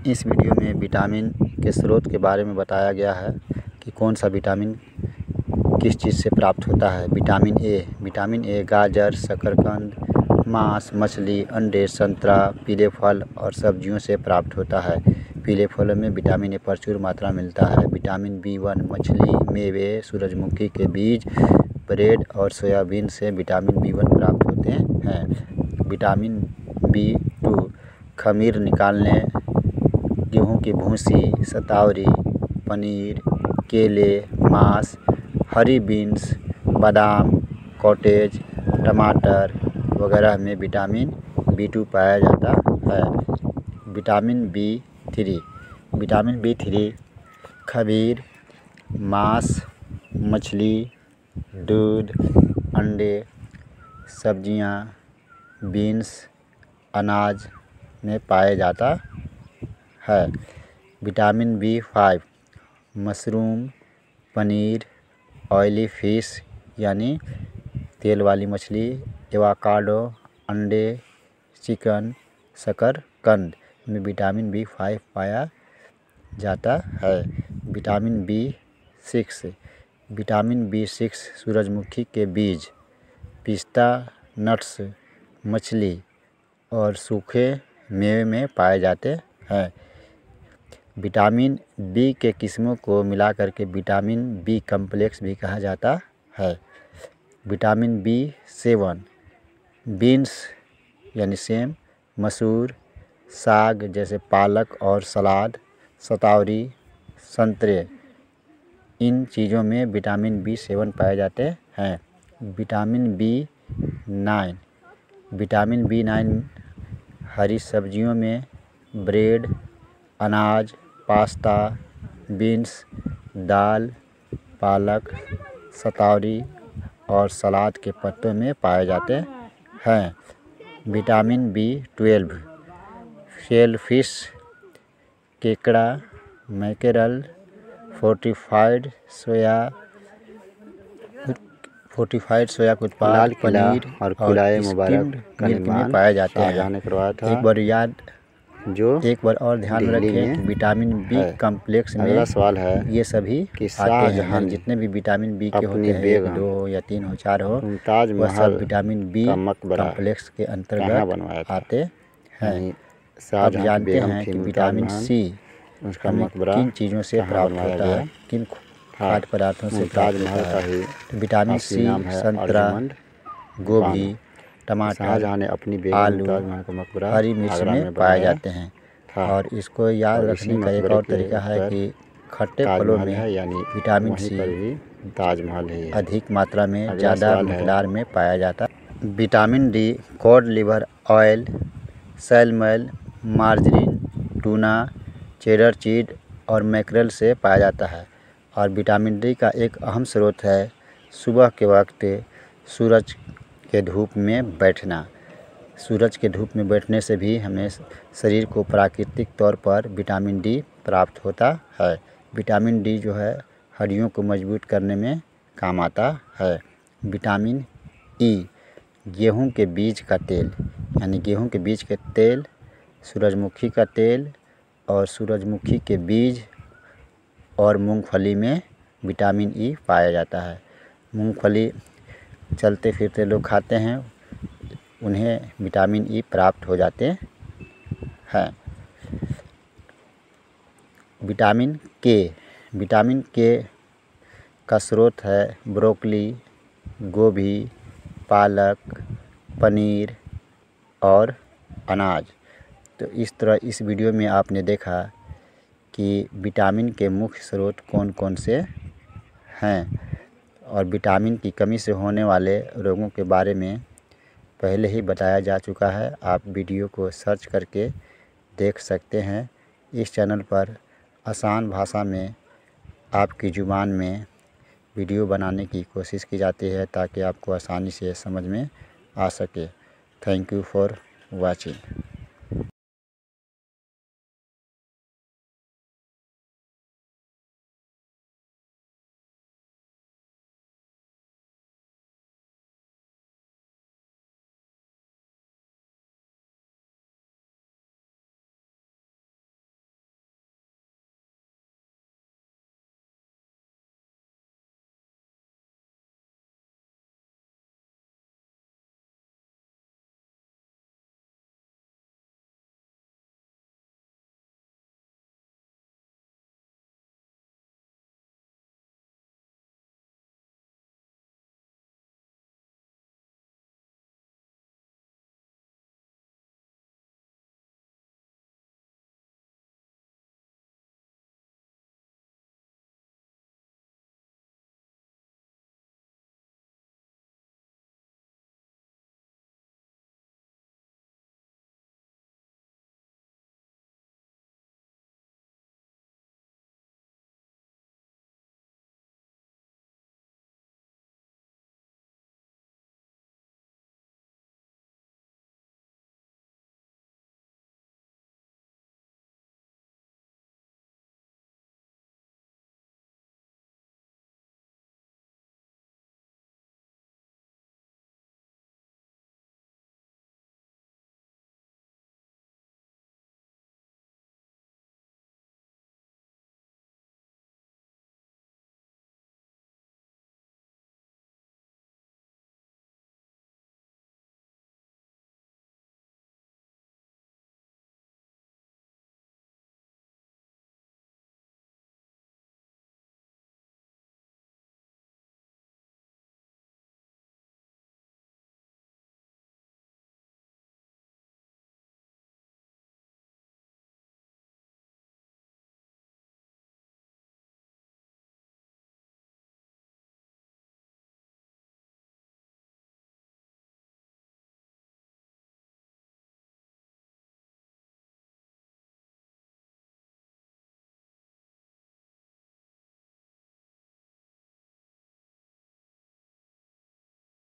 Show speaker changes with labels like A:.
A: इस वीडियो में विटामिन के स्रोत के बारे में बताया गया है कि कौन सा विटामिन किस चीज़ से प्राप्त होता है। विटामिन ए गाजर, शकरकंद, मांस, मछली, अंडे, संतरा, पीले फल और सब्जियों से प्राप्त होता है। पीले फलों में विटामिन ए प्रचुर मात्रा मिलता है। विटामिन बी1 मछली, मेवे, सूरजमुखी के बीज, ब्रेड और सोयाबीन से विटामिन बी1 प्राप्त होते हैं। विटामिन बी2 खमीर निकालने, गेहूं की भूसी, शतावरी, पनीर, केले, मांस, हरी बीन्स, बादाम, कॉटेज, टमाटर वगैरह में विटामिन बी2 पाया जाता है। विटामिन बी3 खमीर, मांस, मछली, दूध, अंडे, सब्जियां, बीन्स, अनाज में पाया जाता है। Vitamin B five mushroom, paneer, oily fish यानी तेल वाली मछली, एवोकाडो, अंडे, चिकन, शकरकंद में विटामिन बी5 पाया जाता है। विटामिन बी6 सूरजमुखी के बीज, पिस्ता नट्स, मछली और सूखे मेवे में पाए जाते हैं। विटामिन बी के किस्मों को मिलाकर के विटामिन बी कॉम्प्लेक्स भी कहा जाता है। विटामिन बी7 बीन्स यानी सेम, मसूर, साग जैसे पालक और सलाद, शतावरी, संतरे, इन चीज़ों में विटामिन बी7 पाए जाते हैं। विटामिन बी9 हरी सब्जियों में ब्रेड, अनाज, पास्ता, बीन्स, दाल, पालक, शतावरी और सलाद के पत्तों में पाए जाते हैं। विटामिन बी12 शेलफिश, केकड़ा, मैकेरल, फोर्टिफाइड सोया के उत्पाद, पनीर और स्किम्ड मिल्क में पाए जाते हैं। एक बार और ध्यान में रखें कि विटामिन बी कॉम्प्लेक्स में ये सभी आते हैं। जितने भी विटामिन बी के होते हैं, 1, 2 या 3 हो, 4 हो, वह सब विटामिन बी कॉम्प्लेक्स के अंतर्गत आते हैं। अब जानते हैं कि विटामिन सी हमें किन चीज़ों से प्राप्त होता है, किन खाद्य पदार्थों से प्राप्त होता है। विटामिन सी संतरा, गोभी, टमाटर, आलू, हरी मिर्च में पाए जाते हैं। और इसको याद रखने का एक और तरीका है कि खट्टे फलों में विटामिन सी अधिक मात्रा में ज़्यादा मिकदार में पाया जाता है। Vitamin D cod liver oil, salmon, margarine, tuna, cheddar चीज और मैकेरल से पाया जाता है। और विटामिन डी का एक अहम स्रोत है सुबह के वक्त सूरज के धूप में बैठना। सूरज के धूप में बैठने से भी हमें शरीर को प्राकृतिक तौर पर विटामिन डी प्राप्त होता है। विटामिन डी जो है हड्डियों को मजबूत करने में काम आता है। विटामिन ई गेहूं के बीज का तेल यानी गेहूं के बीज के तेल, सूरजमुखी का तेल और सूरजमुखी के बीज और मूंगफली में विटामिन ई पाया जाता है। मूंगफली चलते फिरते लोग खाते हैं, उन्हें विटामिन ई प्राप्त हो जाते हैं। विटामिन के का स्रोत है ब्रोकली, गोभी, पालक, पनीर और अनाज। तो इस तरह इस वीडियो में आपने देखा कि विटामिन के मुख्य स्रोत कौन कौन से हैं और विटामिन की कमी से होने वाले रोगों के बारे में पहले ही बताया जा चुका है। आप वीडियो को सर्च करके देख सकते हैं। इस चैनल पर आसान भाषा में आपकी ज़ुबान में वीडियो बनाने की कोशिश की जाती है ताकि आपको आसानी से समझ में आ सके। Thank you for watching.